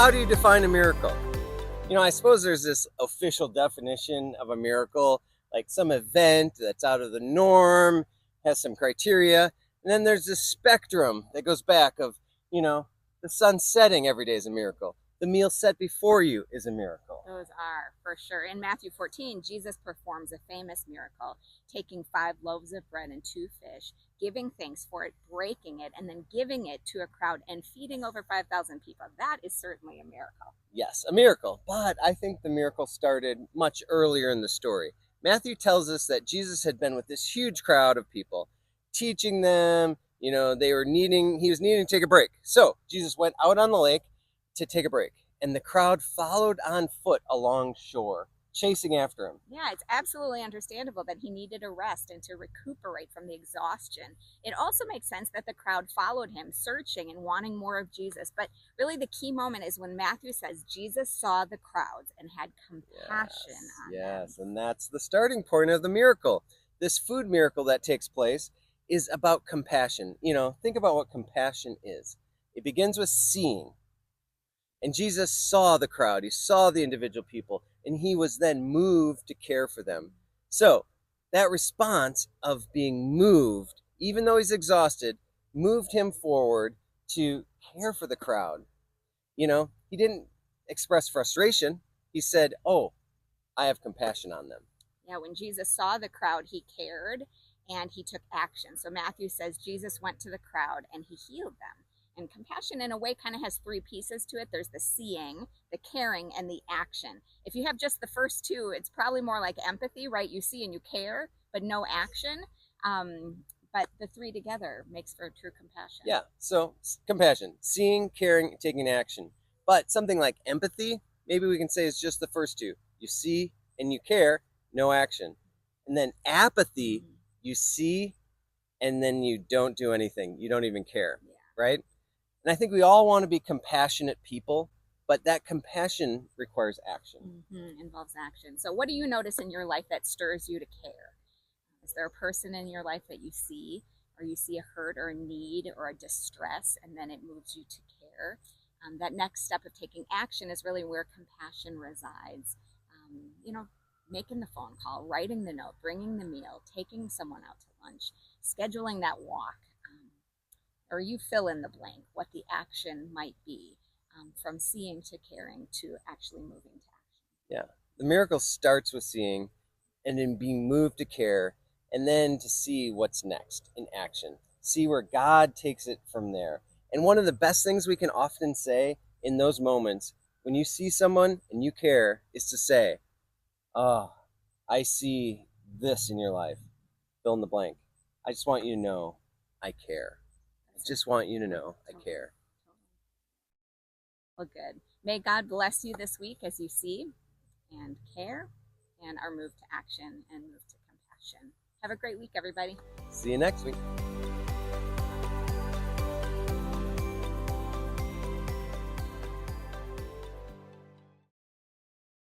how do you define a miracle? I suppose there's this official definition of a miracle, like some event that's out of the norm, has some criteria. And then there's this spectrum that goes back of, the sun setting every day is a miracle. The meal set before you is a miracle. Those are, for sure. In Matthew 14, Jesus performs a famous miracle, taking 5 loaves of bread and 2 fish, giving thanks for it, breaking it, and then giving it to a crowd and feeding over 5,000 people. That is certainly a miracle. Yes, a miracle. But I think the miracle started much earlier in the story. Matthew tells us that Jesus had been with this huge crowd of people, teaching them, he was needing to take a break. So Jesus went out on the lake to take a break, and the crowd followed on foot along shore, chasing after him. Yeah, it's absolutely understandable that he needed a rest and to recuperate from the exhaustion. It also makes sense that the crowd followed him, searching and wanting more of Jesus. But really the key moment is when Matthew says Jesus saw the crowds and had compassion on them. Yes, and that's the starting point of the miracle. This food miracle that takes place is about compassion. Think about what compassion is. It begins with seeing. And Jesus saw the crowd, he saw the individual people, and he was then moved to care for them. So that response of being moved, even though he's exhausted, moved him forward to care for the crowd. He didn't express frustration. He said, "Oh, I have compassion on them." Yeah, when Jesus saw the crowd, he cared and he took action. So Matthew says Jesus went to the crowd and he healed them. And compassion, in a way, kind of has 3 pieces to it. There's the seeing, the caring, and the action. If you have just the first 2, it's probably more like empathy, right? You see and you care, but no action. But the 3 together makes for true compassion. Yeah, so compassion, seeing, caring, taking action. But something like empathy, maybe we can say is just the first 2. You see and you care, no action. And then apathy, you see and then you don't do anything. You don't even care, right? And I think we all want to be compassionate people, but that compassion requires action. Involves action. So what do you notice in your life that stirs you to care? Is there a person in your life that you see, or you see a hurt or a need or a distress, and then it moves you to care? That next step of taking action is really where compassion resides. Making the phone call, writing the note, bringing the meal, taking someone out to lunch, scheduling that walk. Or you fill in the blank, what the action might be, from seeing to caring to actually moving to action. Yeah, the miracle starts with seeing and then being moved to care, and then to see what's next in action. See where God takes it from there. And one of the best things we can often say in those moments, when you see someone and you care, is to say, "Oh, I see this in your life. Fill in the blank. I just want you to know I care. I just want you to know I care." Well, good. May God bless you this week as you see and care and are moved to action and moved to compassion. Have a great week, everybody. See you next week.